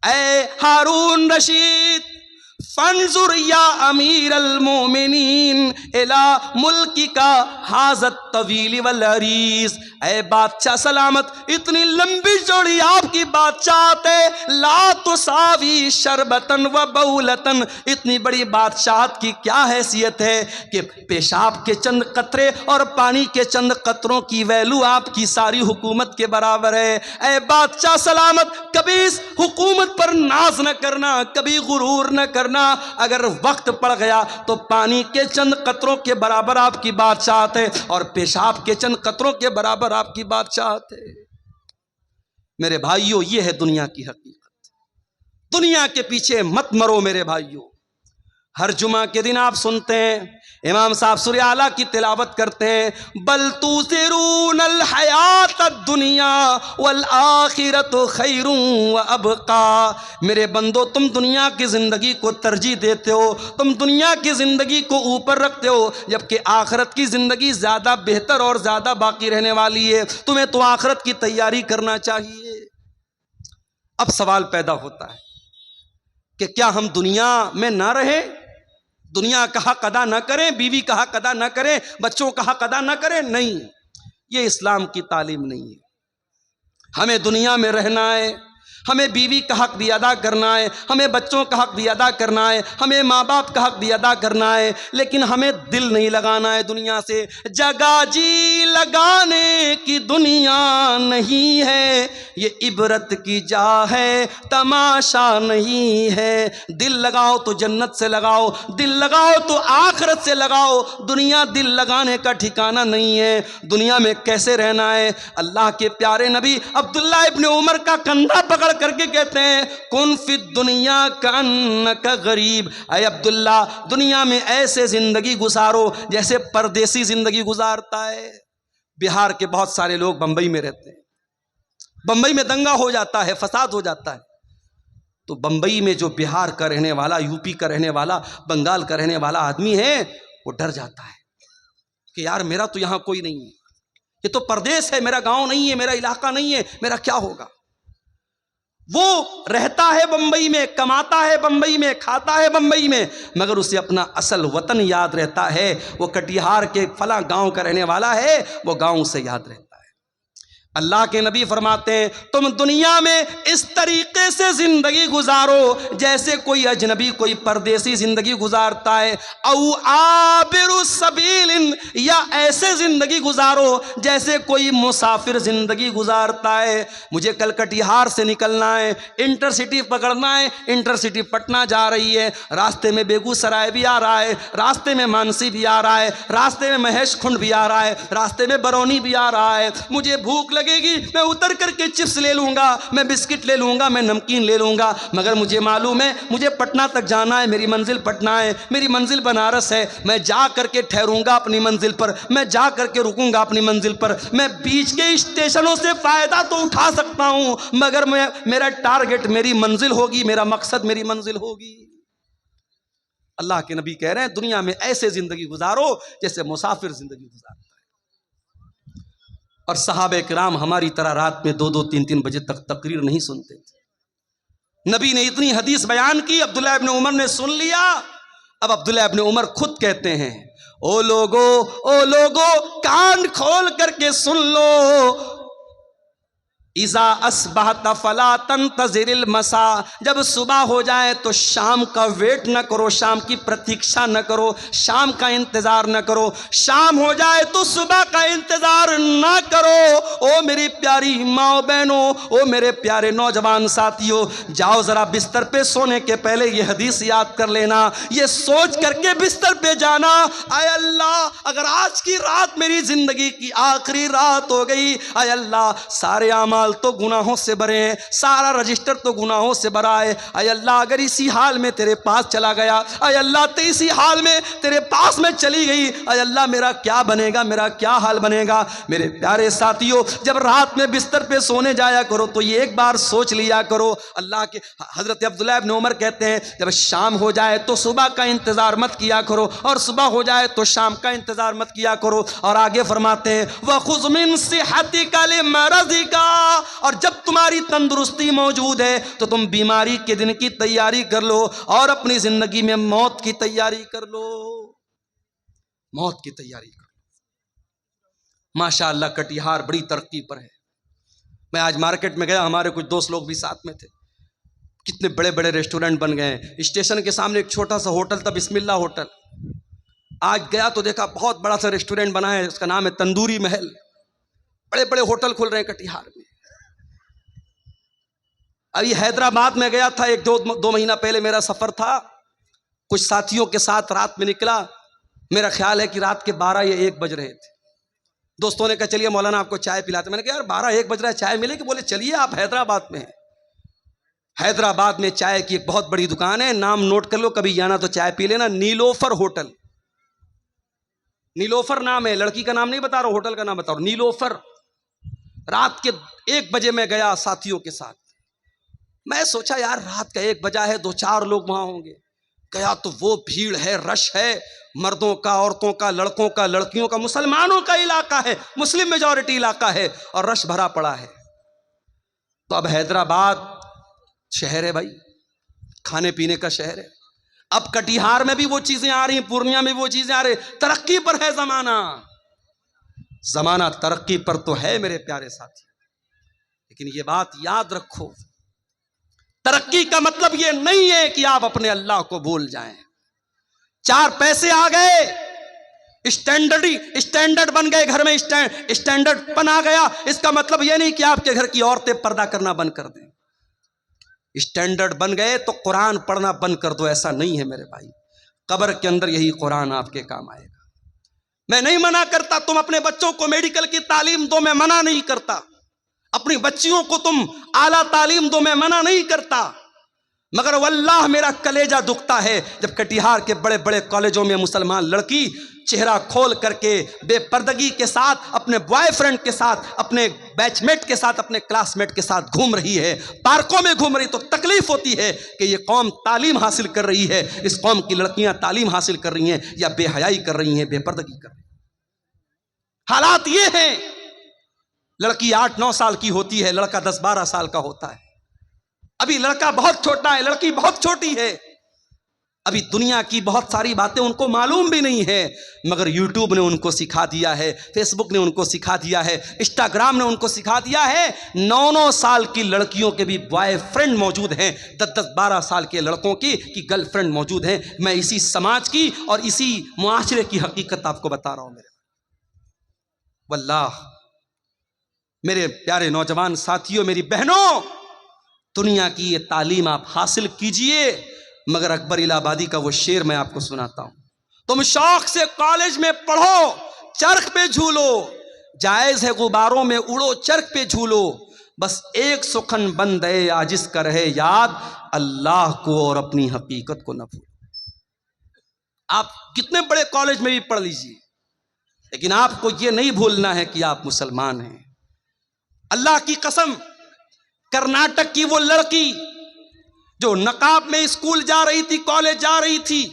S1: اے ہارون رشید، فانظر یا امیر المومنین الی ملکی کا حاضت طویل والعریض، اے بادشاہ سلامت، اتنی لمبی چوڑی آپ کی بادشاہت ہے، لا تساوی شربتن و بولتن، اتنی بڑی بادشاہت کی کیا حیثیت ہے کہ پیشاب کے چند قطرے اور پانی کے چند قطروں کی ویلو آپ کی ساری حکومت کے برابر ہے۔ اے بادشاہ سلامت، کبھی اس حکومت پر ناز نہ کرنا، کبھی غرور نہ کرنا، اگر وقت پڑ گیا تو پانی کے چند قطروں کے برابر آپ کی بادشاہت ہے اور پیشاب کے چند قطروں کے برابر آپ کی بادشاہت ہے۔ میرے بھائیوں، یہ ہے دنیا کی حقیقت، دنیا کے پیچھے مت مرو میرے بھائیوں، ہر جمعہ کے دن آپ سنتے ہیں امام صاحب سورہ اعلیٰ کی تلاوت کرتے ہیں، بل تؤثرون الحیات الدنیا والآخرۃ خیر وابقی۔ میرے بندو تم دنیا کی زندگی کو ترجیح دیتے ہو، تم دنیا کی زندگی کو اوپر رکھتے ہو، جبکہ آخرت کی زندگی زیادہ بہتر اور زیادہ باقی رہنے والی ہے، تمہیں تو آخرت کی تیاری کرنا چاہیے۔ اب سوال پیدا ہوتا ہے کہ کیا ہم دنیا میں نہ رہیں، دنیا کا حق ادا نہ کریں، بیوی کا حق ادا نہ کریں، بچوں کا حق ادا نہ کریں؟ نہیں، یہ اسلام کی تعلیم نہیں ہے۔ ہمیں دنیا میں رہنا ہے، ہمیں بیوی کا حق بھی ادا کرنا ہے، ہمیں بچوں کا حق بھی ادا کرنا ہے، ہمیں ماں باپ کا حق بھی ادا کرنا ہے، لیکن ہمیں دل نہیں لگانا ہے دنیا سے۔ جگہ جی لگانے کی دنیا نہیں ہے، یہ عبرت کی جا ہے تماشا نہیں ہے۔ دل لگاؤ تو جنت سے لگاؤ، دل لگاؤ تو آخرت سے لگاؤ، دنیا دل لگانے کا ٹھکانہ نہیں ہے۔ دنیا میں کیسے رہنا ہے؟ اللہ کے پیارے نبی عبداللہ ابن عمر کا کندھا پکڑ کر کے کہتے ہیں، کن فی الدنیا کانک غریب، اے عبداللہ دنیا میں ایسے زندگی گزارو جیسے پردیسی زندگی گزارتا ہے۔ بہار کے بہت سارے لوگ بمبئی میں رہتے ہیں، بمبئی میں دنگا ہو جاتا ہے، فساد ہو جاتا ہے، تو بمبئی میں جو بہار کا رہنے والا، یو پی کا رہنے والا، بنگال کا رہنے والا آدمی ہے، وہ ڈر جاتا ہے کہ یار میرا تو یہاں کوئی نہیں ہے، یہ تو پردیس ہے، میرا گاؤں نہیں ہے، میرا علاقہ نہیں ہے، میرا کیا ہوگا؟ وہ رہتا ہے بمبئی میں، کماتا ہے بمبئی میں، کھاتا ہے بمبئی میں، مگر اسے اپنا اصل وطن یاد رہتا ہے، وہ کٹیہار کے فلاں گاؤں کا رہنے والا ہے، وہ گاؤں سے یاد رہتا ہے۔ اللہ کے نبی فرماتے ہیں تم دنیا میں اس طریقے سے زندگی گزارو جیسے کوئی اجنبی، کوئی پردیسی زندگی گزارتا ہے، او عابر السبیل، یا ایسے زندگی گزارو جیسے کوئی مسافر زندگی گزارتا ہے۔ مجھے کل کٹیہار سے نکلنا ہے، انٹر سٹی پکڑنا ہے، انٹر سٹی پٹنہ جا رہی ہے، راستے میں بیگو سرائے بھی آ رہا ہے، راستے میں مانسی بھی آ رہا ہے، راستے میں مہیش کھنڈ بھی آ رہا ہے، راستے میں برونی بھی آ رہا ہے۔ مجھے بھوک لگے گی، میں اتر کر کے چپس لے لوں گا، میں بسکٹ لے لوں گا، میں نمکین لے لوں گا، مگر مجھے معلوم ہے مجھے پٹنہ تک جانا ہے، میری منزل پٹنہ ہے، میری منزل بنارس ہے، میں جا کر کے ٹھہروں گا اپنی منزل پر، میں جا کر کے رکوں گا اپنی منزل پر، میں بیچ کے اسٹیشنوں سے فائدہ تو اٹھا سکتا ہوں، مگر میرا ٹارگٹ میری منزل ہوگی، میرا مقصد میری منزل ہوگی۔ اللہ کے نبی کہہ رہے ہیں دنیا میں ایسے زندگی گزارو جیسے مسافر زندگی گزارتا ہے۔ اور صحابہ کرام ہماری طرح رات میں 2-2 3-3 بجے تک تقریر نہیں سنتے تھے۔ نبی نے اتنی حدیث بیان کی، عبداللہ ابن عمر نے سن لیا۔ اب عبداللہ ابن عمر خود کہتے ہیں او لوگو کان کھول کر کے سن لو، اذا اصبحت فلا تنتظر المساء، جب صبح ہو جائے تو شام کا ویٹ نہ کرو، شام کی پرتیکشا نہ کرو، شام کا انتظار نہ کرو، شام ہو جائے تو صبح کا انتظار نہ کرو۔ او میری پیاری ماں بہنوں، او میرے پیارے نوجوان ساتھیوں، جاؤ ذرا بستر پہ سونے کے پہلے یہ حدیث یاد کر لینا، یہ سوچ کر کے بستر پہ جانا، اے اللہ اگر آج کی رات میری زندگی کی آخری رات ہو گئی، اے اللہ سارے اعمال تو گناہوں سے بھرے ہیں، سارا رجسٹر تو گناہوں سے بھرا ہے، اے اللہ اگر اسی حال میں تیرے پاس چلا گیا، اے اللہ تو اسی حال میں تیرے پاس میں چلی گئی، اے اللہ میرا کیا بنے گا، میرا کیا حال بنے گا۔ میرے پیارے ساتھیوں، جب رات میں بستر پہ سونے جایا کرو تو یہ ایک بار سوچ لیا کرو، اللہ کے حضرت عبداللہ ابن عمر کہتے ہیں جب شام ہو جائے تو صبح کا انتظار مت کیا کرو، اور صبح ہو جائے تو شام کا انتظار مت کیا کرو۔ اور آگے فرماتے ہیں وَخُذْ مِنْ صِحَّتِكَ لِمَرَضِكَ، اور جب تمہاری تندرستی موجود ہے تو تم بیماری کے دن کی تیاری کر لو، اور اپنی زندگی میں موت کی تیاری کر لو، موت کی تیاری کر لو۔ ماشاءاللہ کٹیہار بڑی ترقی پر ہے۔ میں آج مارکیٹ میں گیا، ہمارے کچھ دوست لوگ بھی ساتھ میں تھے، کتنے بڑے بڑے ریسٹورنٹ بن گئے ہیں۔ اسٹیشن کے سامنے ایک چھوٹا سا ہوٹل تھا، بسم اللہ ہوٹل، آج گیا تو دیکھا بہت بڑا سا ریسٹورنٹ بنا ہے، اس کا نام ہے تندوری محل۔ بڑے بڑے ہوٹل کھل رہے ہیں کٹیہار میں۔ ابھی حیدرآباد میں گیا تھا، 1-2 مہینہ پہلے میرا سفر تھا، کچھ ساتھیوں کے ساتھ رات میں نکلا، میرا خیال ہے کہ رات کے 12 یا 1 بج رہے تھے۔ دوستوں نے کہا چلیے مولانا آپ کو چائے پلاتے، میں نے کہا یار 12-1 بج رہا ہے، چائے ملے گی؟ بولے چلیے آپ حیدرآباد میں ہیں۔ حیدرآباد میں چائے کی ایک بہت بڑی دکان ہے، نام نوٹ کر لو، کبھی جانا تو چائے پی لینا، نیلوفر ہوٹل، نیلوفر نام ہے، لڑکی کا نام نہیں بتا رہا، ہوٹل کا نام بتا رہا ہوں، نیلوفر۔ رات کے 1 بجے میں گیا ساتھیوں کے ساتھ، میں سوچا یار رات کا 1 بجا ہے، 2-4 لوگ وہاں ہوں گے، گیا تو وہ بھیڑ ہے، رش ہے، مردوں کا، عورتوں کا، لڑکوں کا، لڑکیوں کا، مسلمانوں کا علاقہ ہے، مسلم میجورٹی علاقہ ہے، اور رش بھرا پڑا ہے۔ تو اب حیدرآباد شہر ہے بھائی، کھانے پینے کا شہر ہے، اب کٹیہار میں بھی وہ چیزیں آ رہی ہیں، پورنیہ میں بھی وہ چیزیں آ رہی ہیں، ترقی پر ہے زمانہ، زمانہ ترقی پر تو ہے میرے پیارے ساتھی، لیکن یہ بات یاد رکھو، ترقی کا مطلب یہ نہیں ہے کہ آپ اپنے اللہ کو بھول جائیں۔ 4 پیسے آ گئے، اسٹینڈرڈ بن گئے، گھر میں اسٹینڈرڈ پن آ گیا، اس کا مطلب یہ نہیں کہ آپ کے گھر کی عورتیں پردہ کرنا بند کر دیں۔ اسٹینڈرڈ بن گئے تو قرآن پڑھنا بند کر دو، ایسا نہیں ہے میرے بھائی، قبر کے اندر یہی قرآن آپ کے کام آئے گا۔ میں نہیں منع کرتا تم اپنے بچوں کو میڈیکل کی تعلیم دو، میں منع نہیں کرتا، اپنی بچیوں کو تم اعلیٰ تعلیم دو، میں منع نہیں کرتا، مگر واللہ میرا کلیجہ دکھتا ہے جب کٹیہار کے بڑے بڑے کالجوں میں مسلمان لڑکی چہرہ کھول کر کے بے پردگی کے ساتھ اپنے بوائے فرینڈ کے ساتھ، اپنے بیچ میٹ کے ساتھ، اپنے کلاس میٹ کے ساتھ گھوم رہی ہے، پارکوں میں گھوم رہی، تو تکلیف ہوتی ہے کہ یہ قوم تعلیم حاصل کر رہی ہے، اس قوم کی لڑکیاں تعلیم حاصل کر رہی ہیں یا بے حیائی کر رہی ہیں، بے پردگی کر رہی ہیں۔ حالات یہ ہیں، لڑکی 8-9 سال کی ہوتی ہے، لڑکا 10-12 سال کا ہوتا ہے، ابھی لڑکا بہت چھوٹا ہے، لڑکی بہت چھوٹی ہے، ابھی دنیا کی بہت ساری باتیں ان کو معلوم بھی نہیں ہے، مگر یوٹیوب نے ان کو سکھا دیا ہے، فیس بک نے ان کو سکھا دیا ہے، انسٹاگرام نے ان کو سکھا دیا ہے، 9-9 سال کی لڑکیوں کے بھی بوائے فرینڈ موجود ہیں، 10-12 سال کے لڑکوں کی گرل فرینڈ موجود ہیں۔ میں اسی سماج کی اور اسی معاشرے کی حقیقت آپ کو بتا رہا ہوں میرے واللہ میرے پیارے نوجوان ساتھیوں، میری بہنوں، دنیا کی یہ تعلیم آپ حاصل کیجئے، مگر اکبر الہ آبادی کا وہ شعر میں آپ کو سناتا ہوں، تم شوق سے کالج میں پڑھو، چرخ پہ جھولو، جائز ہے غباروں میں اڑو، چرخ پہ جھولو، بس ایک سخن بندے عاجز کا رہے یاد، اللہ کو اور اپنی حقیقت کو نہ بھولو۔ آپ کتنے بڑے کالج میں بھی پڑھ لیجئے، لیکن آپ کو یہ نہیں بھولنا ہے کہ آپ مسلمان ہیں۔ اللہ کی قسم، کرناٹک کی وہ لڑکی جو نقاب میں اسکول جا رہی تھی، کالج جا رہی تھی،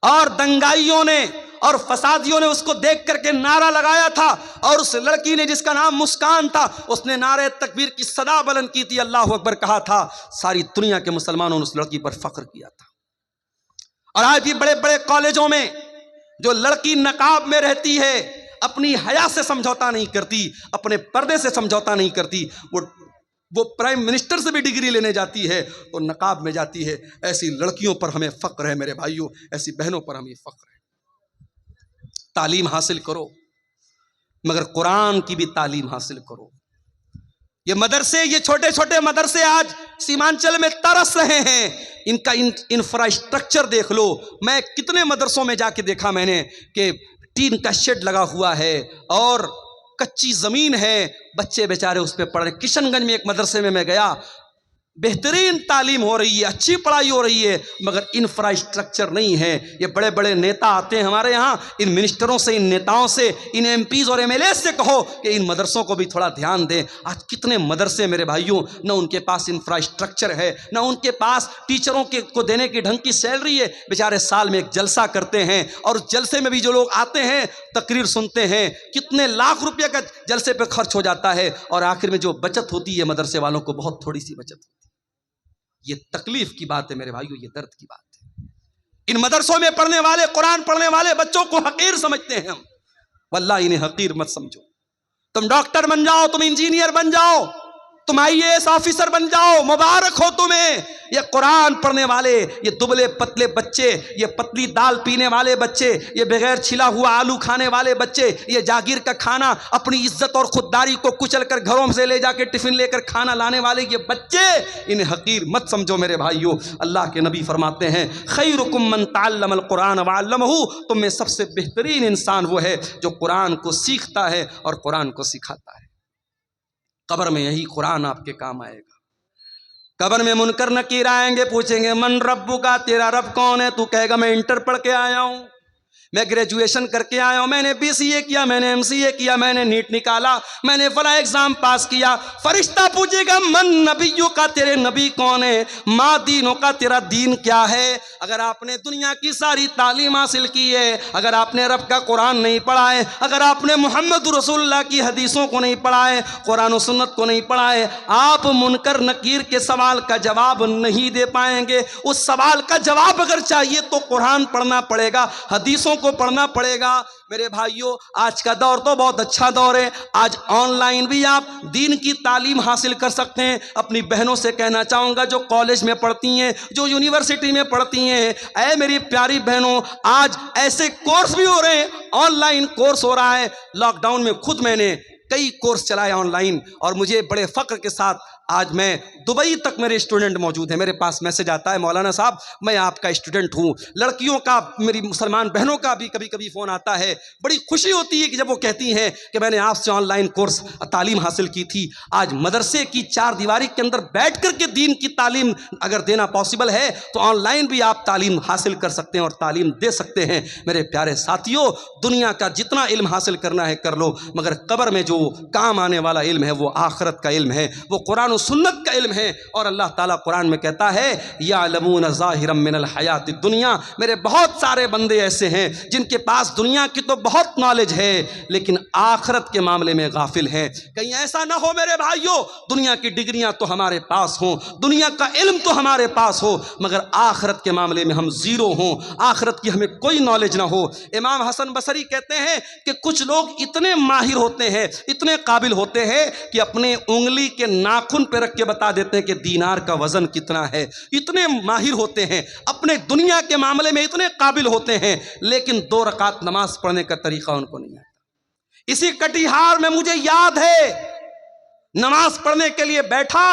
S1: اور دنگائیوں نے اور فسادیوں نے اس کو دیکھ کر کے نعرہ لگایا تھا، اور اس لڑکی نے جس کا نام مسکان تھا، اس نے نعرہ تکبیر کی صدا بلند کی تھی، اللہ اکبر کہا تھا، ساری دنیا کے مسلمانوں نے اس لڑکی پر فخر کیا تھا۔ اور آج بھی بڑے بڑے کالجوں میں جو لڑکی نقاب میں رہتی ہے، اپنی حیا سے سمجھوتا نہیں کرتی، اپنے پردے سے سمجھوتا نہیں کرتی، وہ پرائم منسٹر سے بھی ڈگری لینے جاتی ہے تو نقاب میں جاتی ہے۔ ایسی لڑکیوں پر ہمیں فخر ہے میرے بھائیوں، ایسی بہنوں پر ہمیں فخر ہے۔ تعلیم حاصل کرو، مگر قرآن کی بھی تعلیم حاصل کرو۔ یہ مدرسے، یہ چھوٹے چھوٹے مدرسے آج سیمانچل میں ترس رہے ہیں، ان کا انفراسٹرکچر دیکھ لو۔ میں کتنے مدرسوں میں جا کے دیکھا میں نے کہ ٹین کا شیڈ لگا ہوا ہے اور کچی زمین ہے، بچے بیچارے اس پہ پڑھ رہے ہیں۔ کشن گنج میں ایک مدرسے میں گیا، بہترین تعلیم ہو رہی ہے، اچھی پڑھائی ہو رہی ہے، مگر انفراسٹرکچر نہیں ہے۔ یہ بڑے بڑے نیتا آتے ہیں ہمارے ہاں، ان منسٹروں سے، ان نیتاؤں سے، ان ایم پیز اور ایم ایل اے سے کہو کہ ان مدرسوں کو بھی تھوڑا دھیان دیں۔ آج کتنے مدرسے میرے بھائیوں، نہ ان کے پاس انفراسٹرکچر ہے، نہ ان کے پاس ٹیچروں کو دینے کی ڈھنگ کی سیلری ہے، بیچارے سال میں ایک جلسہ کرتے ہیں، اور جلسے میں بھی جو لوگ آتے ہیں تقریر سنتے ہیں، کتنے لاکھ روپے کا جلسے پہ خرچ ہو جاتا ہے، اور آخر میں جو بچت ہوتی ہے مدرسے والوں کو بہت تھوڑی سی بچت ہوتی ہے۔ یہ تکلیف کی بات ہے میرے بھائیوں، یہ درد کی بات ہے۔ ان مدرسوں میں پڑھنے والے، قرآن پڑھنے والے بچوں کو حقیر سمجھتے ہیں ہم، واللہ انہیں حقیر مت سمجھو۔ تم ڈاکٹر بن جاؤ، تم انجینئر بن جاؤ، تم IAS آفیسر بن جاؤ، مبارک ہو تمہیں۔ یہ قرآن پڑھنے والے، یہ دبلے پتلے بچے، یہ پتلی دال پینے والے بچے، یہ بغیر چھلا ہوا آلو کھانے والے بچے، یہ جاگیر کا کھانا، اپنی عزت اور خودداری کو کچل کر گھروں سے لے جا کے ٹفن لے کر کھانا لانے والے یہ بچے، انہیں حقیر مت سمجھو میرے بھائیوں۔ اللہ کے نبی فرماتے ہیں خیرکم من تعلم القرآن وعلمہ، تم میں سب سے بہترین انسان وہ ہے جو قرآن کو سیکھتا ہے اور قرآن کو سکھاتا ہے۔ قبر میں یہی قرآن آپ کے کام آئے گا۔ قبر میں منکر نکیر آئیں گے، پوچھیں گے من ربو کا، تیرا رب کون ہے؟ تو کہے گا میں انٹر پڑھ کے آیا ہوں، میں گریجویشن کر کے آیا ہوں، میں نے BCA کیا، میں نے MCA کیا، میں نے نیٹ نکالا، میں نے فلاں ایگزام پاس کیا۔ فرشتہ پوچھے گا من نبیوں کا، تیرے نبی کون ہے؟ ما دینوں کا، تیرا دین کیا ہے؟ اگر آپ نے دنیا کی ساری تعلیم حاصل کی ہے، اگر آپ نے رب کا قرآن نہیں پڑھا ہے، اگر آپ نے محمد رسول اللہ کی حدیثوں کو نہیں پڑھا ہے، قرآن و سنت کو نہیں پڑھا ہے، آپ منکر نکیر کے سوال کا جواب نہیں دے پائیں گے۔ اس سوال کا جواب اگر چاہیے تو قرآن پڑھنا پڑے گا، حدیثوں کو پڑھنا پڑے گا۔ میرے بھائیوں، آج کا دور تو بہت اچھا دور ہے، آج آن لائن بھی آپ دین کی تعلیم حاصل کر سکتے ہیں۔ اپنی بہنوں سے کہنا چاہوں گا جو کالج میں پڑھتی ہیں، جو یونیورسٹی میں پڑھتی ہیں، اے میری پیاری بہنوں، آج ایسے کورس بھی ہو رہے ہیں، آن لائن کورس ہو رہا ہے۔ لاک ڈاؤن میں خود میں نے کئی کورس چلائے آن لائن، اور مجھے بڑے فخر کے ساتھ آج میں دبئی تک میرے اسٹوڈنٹ موجود ہیں۔ میرے پاس میسج آتا ہے مولانا صاحب میں آپ کا اسٹوڈنٹ ہوں۔ لڑکیوں کا، میری مسلمان بہنوں کا بھی کبھی کبھی فون آتا ہے، بڑی خوشی ہوتی ہے کہ جب وہ کہتی ہیں کہ میں نے آپ سے آن لائن کورس تعلیم حاصل کی تھی۔ آج مدرسے کی چار دیواری کے اندر بیٹھ کر کے دین کی تعلیم اگر دینا پاسبل ہے تو آن لائن بھی آپ تعلیم حاصل کر سکتے ہیں اور تعلیم دے سکتے ہیں۔ میرے پیارے ساتھیوں، دنیا کا جتنا علم حاصل کرنا ہے کر لو، مگر قبر میں جو کام آنے والا علم ہے وہ آخرت کا علم ہے، وہ قرآن و سنت کا علم ہے۔ اور اللہ تعالیٰ قرآن میں کہتا ہے یعلمون ظاہرا من الحیات الدنیا، میرے بہت سارے بندے ایسے ہیں جن کے پاس دنیا کی تو بہت نالج ہے لیکن آخرت کے معاملے میں غافل ہیں۔ کہیں ایسا نہ ہو میرے بھائیوں، دنیا کی ڈگریاں تو ہمارے پاس ہوں، دنیا کا علم تو ہمارے پاس ہو، مگر آخرت کے معاملے میں ہم زیرو ہوں، آخرت کی ہمیں کوئی نالج نہ ہو۔ امام حسن بصری کہتے ہیں کہ کچھ لوگ اتنے ماہر ہوتے ہیں، اتنے قابل ہوتے ہیں کہ اپنے انگلی کے ناخن پہ رکھ کے بتا دیتے ہیں کہ دینار کا وزن کتنا ہے۔ اتنے ماہر ہوتے ہیں، اپنے دنیا کے معاملے میں اتنے قابل ہوتے ہیں، لیکن 2 رکعت نماز پڑھنے کا طریقہ ان کو نہیں آتا۔ اسی کٹیہار میں مجھے یاد ہے، نماز پڑھنے کے لیے بیٹھا،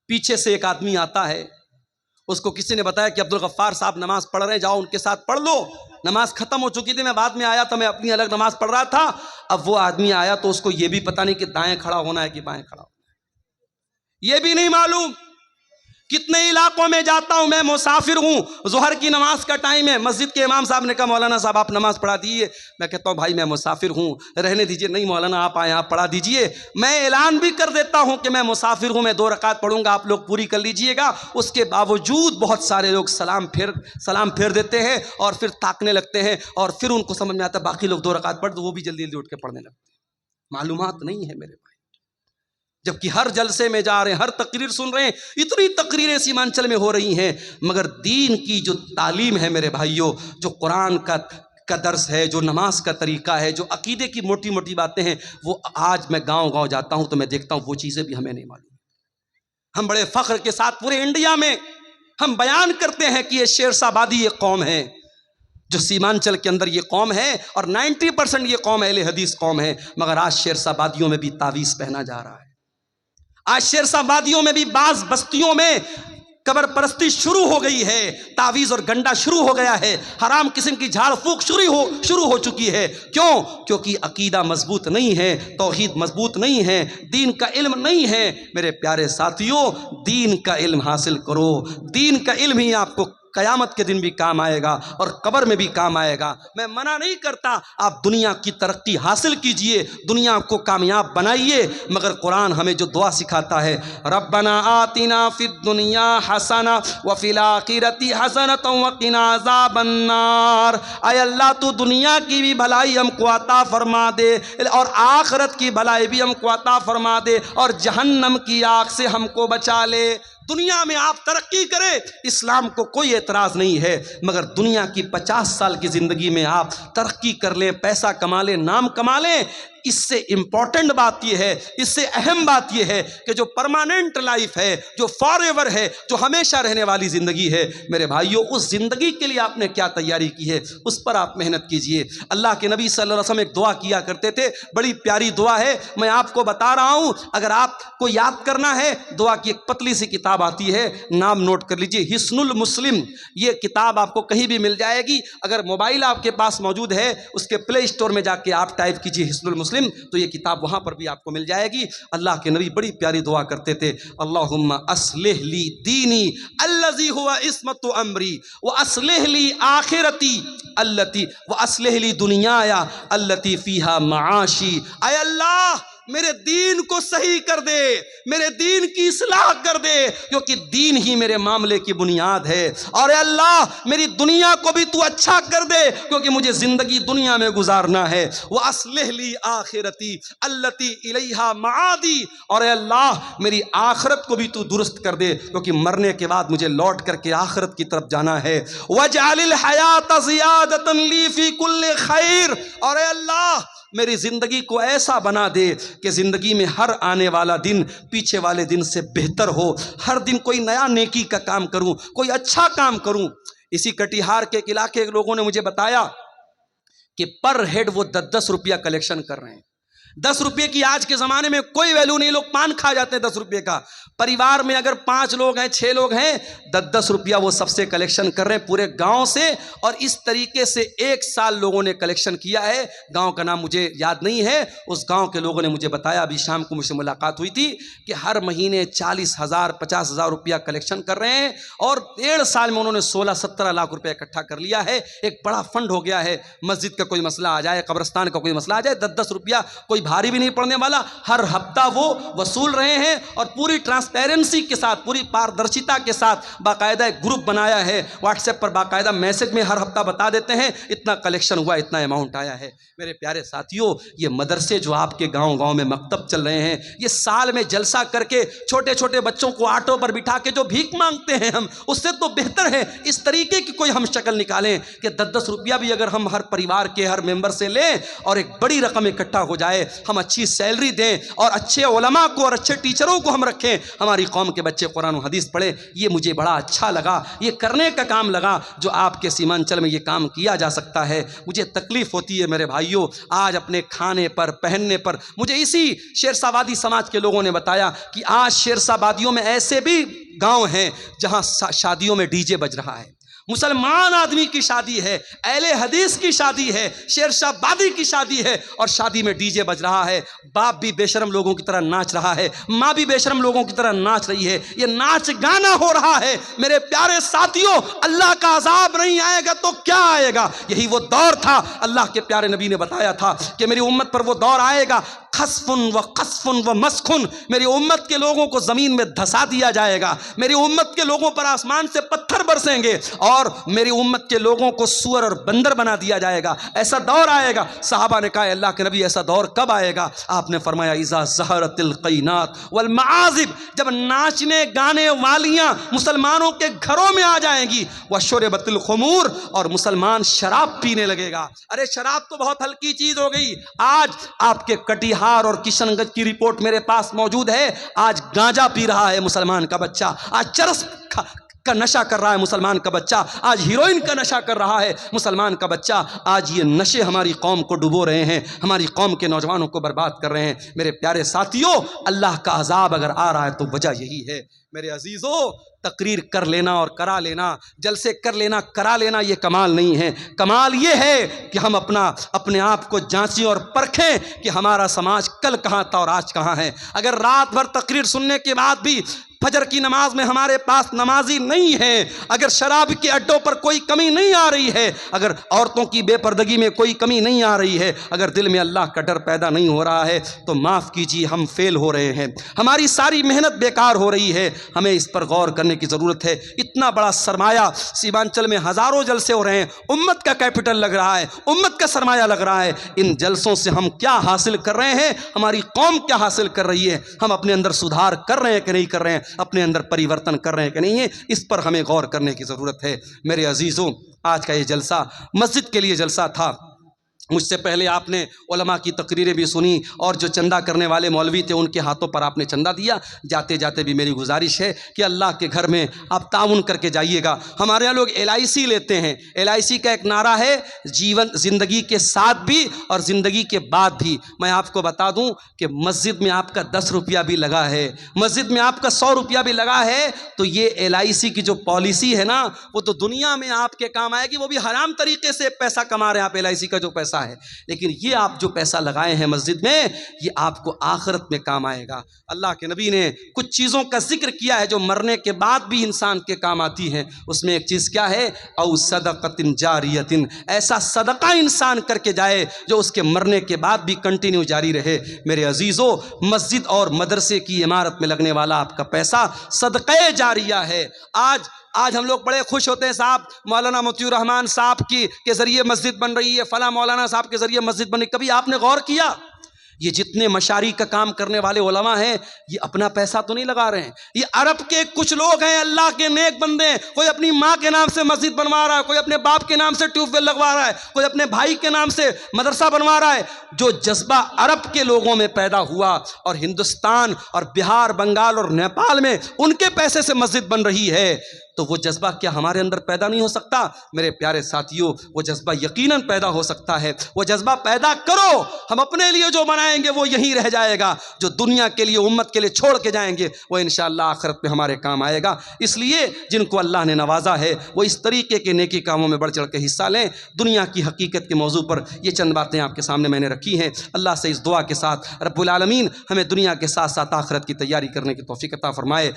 S1: پیچھے سے ایک آدمی آتا ہے، اس کو کسی نے بتایا کہ عبدالغفار صاحب نماز پڑھ رہے ہیں، جاؤ ان کے ساتھ پڑھ لو۔ نماز ختم ہو چکی تھی، میں بعد میں آیا تھا، میں اپنی الگ نماز پڑھ رہا تھا۔ اب وہ آدمی آیا تو اس کو یہ بھی پتہ نہیں کہ دائیں کھڑا ہونا ہے کہ بائیں کھڑا ہونا ہے، یہ بھی نہیں معلوم۔ کتنے علاقوں میں جاتا ہوں، میں مسافر ہوں، ظہر کی نماز کا ٹائم ہے، مسجد کے امام صاحب نے کہا مولانا صاحب آپ نماز پڑھا دیجیے۔ میں کہتا ہوں بھائی میں مسافر ہوں، رہنے دیجیے۔ نہیں مولانا آپ آئیں، آپ پڑھا دیجیے۔ میں اعلان بھی کر دیتا ہوں کہ میں مسافر ہوں، میں 2 رکعت پڑھوں گا، آپ لوگ پوری کر لیجیے گا۔ اس کے باوجود بہت سارے لوگ سلام پھیر دیتے ہیں اور پھر تاکنے لگتے ہیں، اور پھر ان کو سمجھ میں آتا ہے باقی لوگ 2 رکعت پڑھ، تو وہ بھی جلدی جلدی اٹھ کے پڑھنے لگتے ہیں۔ معلومات نہیں ہے میرے بھائی، جبکہ ہر جلسے میں جا رہے ہیں، ہر تقریر سن رہے ہیں، اتنی تقریریں سیمانچل میں ہو رہی ہیں، مگر دین کی جو تعلیم ہے میرے بھائیوں، جو قرآن کا درس ہے، جو نماز کا طریقہ ہے، جو عقیدے کی موٹی موٹی باتیں ہیں، وہ آج میں گاؤں گاؤں جاتا ہوں تو میں دیکھتا ہوں وہ چیزیں بھی ہمیں نہیں معلوم۔ ہم بڑے فخر کے ساتھ پورے انڈیا میں ہم بیان کرتے ہیں کہ یہ شیرسابادی ایک قوم ہے، جو سیمانچل کے اندر یہ قوم ہے، اور 90% یہ قوم اہل حدیث قوم ہے، مگر آج شیرسابادیوں میں بھی تعویذ پہنا جا رہا ہے۔ آج شیرسابادیوں میں بھی بعض بستیوں میں قبر پرستی شروع ہو گئی ہے، تعویذ اور گنڈا شروع ہو گیا ہے، حرام قسم کی جھاڑ پھونک شروع ہو چکی ہے۔ کیوں؟ کیونکہ عقیدہ مضبوط نہیں ہے، توحید مضبوط نہیں ہے، دین کا علم نہیں ہے۔ میرے پیارے ساتھیوں، دین کا علم حاصل کرو، دین کا علم ہی آپ کو قیامت کے دن بھی کام آئے گا اور قبر میں بھی کام آئے گا۔ میں منع نہیں کرتا، آپ دنیا کی ترقی حاصل کیجئے، دنیا کو کامیاب بنائیے، مگر قرآن ہمیں جو دعا سکھاتا ہے ربنا آتنا فی الدنیا حسنہ وفی الآخرۃ حسنۃ وقنا عذاب النار، اے اللہ تو دنیا کی بھی بھلائی ہم کو عطا فرما دے اور آخرت کی بھلائی بھی ہم کو عطا فرما دے، اور جہنم کی آگ سے ہم کو بچا لے۔ دنیا میں آپ ترقی کریں، اسلام کو کوئی اعتراض نہیں ہے، مگر دنیا کی 50 سال کی زندگی میں آپ ترقی کر لیں، پیسہ کما لیں، نام کما لیں، اس سے امپورٹنٹ بات یہ ہے، اس سے اہم بات یہ ہے کہ جو پرماننٹ لائف ہے، جو فار ایور ہے، جو ہمیشہ رہنے والی زندگی ہے، میرے بھائیوں اس زندگی کے لیے آپ نے کیا تیاری کی ہے، اس پر آپ محنت کیجئے۔ اللہ کے نبی صلی اللہ علیہ وسلم ایک دعا کیا کرتے تھے، بڑی پیاری دعا ہے، میں آپ کو بتا رہا ہوں، اگر آپ کو یاد کرنا ہے، دعا کی ایک پتلی سی کتاب آتی ہے، نام نوٹ کر لیجئے، حصن المسلم۔ یہ کتاب آپ کو کہیں بھی مل جائے گی، اگر موبائل آپ کے پاس موجود ہے، اس کے پلے اسٹور میں جا کے آپ ٹائپ کیجئے حصن المسلم، مسلم تو یہ کتاب وہاں پر بھی آپ کو مل جائے گی۔ اللہ کے نبی بڑی پیاری دعا کرتے تھے، اللہم اصلح لی دینی الذی ہوا عصمت امری واصلح لی آخرتی التی واصلح لی دنیایا التی فیہا معاشی۔ اے اللہ میرے دین کو صحیح کر دے، میرے دین کی اصلاح کر دے، کیونکہ دین ہی میرے معاملے کی بنیاد ہے، اور اے اللہ میری دنیا کو بھی تو اچھا کر دے، کیونکہ مجھے زندگی دنیا میں گزارنا ہے۔ وَأَصْلِحْ لِي آخِرَتِي الَّتِي إِلَيْهَا مَعَادِي، اور اے اللہ میری آخرت کو بھی تو درست کر دے، کیونکہ مرنے کے بعد مجھے لوٹ کر کے آخرت کی طرف جانا ہے۔ وَاجْعَلِ الْحَيَاةَ زِيَادَةً لِي فِي كُلِّ خَيْرٍ، اور اے اللہ میری زندگی کو ایسا بنا دے کہ زندگی میں ہر آنے والا دن پیچھے والے دن سے بہتر ہو، ہر دن کوئی نیا نیکی کا کام کروں، کوئی اچھا کام کروں۔ اسی کٹیہار کے ایک علاقے کے لوگوں نے مجھے بتایا کہ پر ہیڈ وہ 10 روپیہ کلیکشن کر رہے ہیں۔ 10 روپے کی آج کے زمانے میں کوئی ویلیو نہیں، لوگ پان کھا جاتے ہیں 10 روپے کا۔ پریوار میں اگر 5 لوگ ہیں 6 لوگ ہیں، 10 روپیہ وہ سب سے کلیکشن کر رہے ہیں پورے گاؤں سے، اور اس طریقے سے 1 سال لوگوں نے کلیکشن کیا ہے۔ گاؤں کا نام مجھے یاد نہیں ہے، اس گاؤں کے لوگوں نے مجھے بتایا، ابھی شام کو مجھ سے ملاقات ہوئی تھی، کہ ہر مہینے 40,000 50,000 روپیہ کلیکشن کر رہے ہیں، اور 1.5 سال میں انہوں نے 16-17 لاکھ روپے اکٹھا کر لیا ہے۔ ایک بڑا فنڈ ہو گیا ہے، مسجد کا کوئی مسئلہ آ جائے، قبرستان کا کوئی مسئلہ آ جائے، 10 روپیہ کوئی بھاری بھی نہیں پڑنے والا، ہر ہفتہ وہ وصول رہے ہیں، اور پوری ٹرانسپیرنسی کے ساتھ، پوری پاردرشتا کے ساتھ باقاعدہ ایک گروپ بنایا ہے، واٹس ایپ پر باقاعدہ میسج میں ہر ہفتہ بتا دیتے ہیں اتنا کلیکشن ہوا، اتنا اماؤنٹ آیا ہے۔ میرے پیارے ساتھیوں، یہ مدرسے جو آپ کے گاؤں گاؤں میں مکتب چل رہے ہیں، یہ سال میں جلسہ کر کے چھوٹے چھوٹے بچوں کو آٹو پر بٹھا کے جو بھیک مانگتے ہیں ہم، اس سے تو بہتر ہے اس طریقے کی کوئی ہم شکل نکالیں کہ 10 روپیہ بھی اگر ہم ہر پریوار کے ہر ممبر سے لیں اور ایک بڑی رقم اکٹھا ہو جائے، ہم اچھی سیلری دیں اور اچھے علماء کو اور اچھے ٹیچروں کو ہم رکھیں، ہماری قوم کے بچے قرآن و حدیث پڑھیں۔ یہ مجھے بڑا اچھا لگا، یہ کرنے کا کام لگا جو آپ کے سیمانچل میں یہ کام کیا جا سکتا ہے۔ مجھے تکلیف ہوتی ہے میرے بھائیوں، آج اپنے کھانے پر پہننے پر، مجھے اسی شیرسا وادی سماج کے لوگوں نے بتایا کہ آج شیرسا وادیوں میں ایسے بھی گاؤں ہیں جہاں شادیوں میں ڈی جے بج رہا ہے، مسلمان آدمی کی شادی ہے، اہل حدیث کی شادی ہے، شیرشاہ بادی کی شادی ہے، اور شادی میں ڈی جے بج رہا ہے، باپ بھی بے شرم لوگوں کی طرح ناچ رہا ہے، ماں بھی بے شرم لوگوں کی طرح ناچ رہی ہے، یہ ناچ گانا ہو رہا ہے۔ میرے پیارے ساتھیوں، اللہ کا عذاب نہیں آئے گا تو کیا آئے گا؟ یہی وہ دور تھا، اللہ کے پیارے نبی نے بتایا تھا کہ میری امت پر وہ دور آئے گا، خسفن و قصفن و مسخن، میری امت کے لوگوں کو زمین میں دھسا دیا جائے گا، میری امت کے لوگوں پر آسمان سے پتھر برسیں گے، اور میری امت کے لوگوں کو سور اور بندر بنا دیا جائے گا۔ ایسا دور آئے گا۔ صحابہ نے کہا اللہ کے نبی ایسا دور کب آئے گا؟ آپ نے فرمایا اذا ظہرت القینات والمعازف، جب ناچنے گانے والیاں مسلمانوں کے گھروں میں آ جائیں گی، وشربت الخمور، اور مسلمان شراب پینے لگے گا۔ ارے شراب تو بہت ہلکی چیز ہو گئی، آج آپ کے کٹیہار اور کشن گنج کی رپورٹ میرے پاس موجود ہے، آج گانجا پی رہا ہے مسلمان کا بچہ، آج چرس کا نشہ کر رہا ہے مسلمان کا بچہ، آج ہیروئن کا نشہ کر رہا ہے مسلمان کا بچہ۔ آج یہ نشے ہماری قوم کو ڈبو رہے ہیں، ہماری قوم کے نوجوانوں کو برباد کر رہے ہیں۔ میرے پیارے ساتھیوں، اللہ کا عذاب اگر آ رہا ہے تو وجہ یہی ہے۔ میرے عزیزوں، تقریر کر لینا اور کرا لینا، جلسے کر لینا کرا لینا، یہ کمال نہیں ہے۔ کمال یہ ہے کہ ہم اپنے آپ کو جانچیں اور پرکھیں کہ ہمارا سماج کل کہاں تھا اور آج کہاں ہے۔ اگر رات بھر تقریر سننے کے بعد بھی فجر کی نماز میں ہمارے پاس نمازی نہیں ہے، اگر شراب کے اڈوں پر کوئی کمی نہیں آ رہی ہے، اگر عورتوں کی بے پردگی میں کوئی کمی نہیں آ رہی ہے، اگر دل میں اللہ کا ڈر پیدا نہیں ہو رہا ہے، تو معاف کیجیے، ہم فیل ہو رہے ہیں، ہماری ساری محنت بیکار ہو رہی ہے۔ ہمیں اس پر غور کرنے کی ضرورت ہے۔ اتنا بڑا سرمایہ سیمانچل میں ہزاروں جلسے ہو رہے ہیں، امت کا کیپٹل لگ رہا ہے، امت کا سرمایہ لگ رہا ہے۔ ان جلسوں سے ہم کیا حاصل کر رہے ہیں؟ ہماری قوم کیا حاصل کر رہی ہے؟ ہم اپنے اندر سدھار کر رہے ہیں کہ نہیں کر رہے ہیں؟ اپنے اندر پریورتن کر رہے ہیں کہ نہیں ہے؟ اس پر ہمیں غور کرنے کی ضرورت ہے۔ میرے عزیزوں، آج کا یہ جلسہ مسجد کے لیے جلسہ تھا۔ مجھ سے پہلے آپ نے علماء کی تقریریں بھی سنی، اور جو چندہ کرنے والے مولوی تھے ان کے ہاتھوں پر آپ نے چندہ دیا۔ جاتے جاتے بھی میری گزارش ہے کہ اللہ کے گھر میں آپ تعاون کر کے جائیے گا۔ ہمارے یہاں لوگ LIC لیتے ہیں۔ LIC کا ایک نعرہ ہے زندگی کے ساتھ بھی اور زندگی کے بعد بھی۔ میں آپ کو بتا دوں کہ مسجد میں آپ کا 10 روپیہ بھی لگا ہے، مسجد میں آپ کا 100 روپیہ بھی لگا ہے، تو یہ LIC کی جو پالیسی ہے نا، وہ تو دنیا میں آپ کے کام آئے گی۔ وہ بھی حرام طریقے سے پیسہ کما رہے ہیں آپ، LIC کا جو پیسہ سکتا ہے، لیکن یہ آپ جو پیسہ لگائے ہیں مسجد میں، یہ آپ کو آخرت میں کام آئے گا۔ اللہ کے نبی نے کچھ چیزوں کا ذکر کیا ہے جو مرنے کے بعد بھی انسان کے کام آتی ہیں، اس میں ایک چیز کیا ہے؟ او صدقۃ جاریۃ، ایسا صدقہ انسان کر کے جائے جو اس کے مرنے کے بعد بھی کنٹینیو جاری رہے۔ میرے عزیزو، مسجد اور مدرسے کی عمارت میں لگنے والا آپ کا پیسہ صدقہ جاریہ ہے۔ آج ہم لوگ بڑے خوش ہوتے ہیں، صاحب مولانا مطیع الرحمان صاحب کے ذریعے مسجد بن رہی ہے، فلاں مولانا صاحب کے ذریعے مسجد بن رہی ہے۔ کبھی آپ نے غور کیا یہ جتنے مشاری کا کام کرنے والے علماء ہیں، یہ اپنا پیسہ تو نہیں لگا رہے ہیں؟ یہ عرب کے کچھ لوگ ہیں، اللہ کے نیک بندے ہیں، کوئی اپنی ماں کے نام سے مسجد بنوا رہا ہے، کوئی اپنے باپ کے نام سے ٹیوب ویل لگوا رہا ہے، کوئی اپنے بھائی کے نام سے مدرسہ بنوا رہا ہے۔ جو جذبہ عرب کے لوگوں میں پیدا ہوا اور ہندوستان اور بہار، بنگال اور نیپال میں ان کے پیسے سے مسجد بن رہی ہے، تو وہ جذبہ کیا ہمارے اندر پیدا نہیں ہو سکتا؟ میرے پیارے ساتھیوں، وہ جذبہ یقیناً پیدا ہو سکتا ہے۔ وہ جذبہ پیدا کرو، ہم اپنے لیے جو بنائیں گے وہ یہیں رہ جائے گا، جو دنیا کے لیے، امت کے لیے چھوڑ کے جائیں گے وہ انشاءاللہ آخرت میں ہمارے کام آئے گا۔ اس لیے جن کو اللہ نے نوازا ہے وہ اس طریقے کے نیکی کاموں میں بڑھ چڑھ کے حصہ لیں۔ دنیا کی حقیقت کے موضوع پر یہ چند باتیں آپ کے سامنے میں نے رکھی ہیں۔ اللہ سے اس دعا کے ساتھ رب العالمین ہمیں دنیا کے ساتھ ساتھ آخرت کی تیاری کرنے کی توفیق عطا فرمائے۔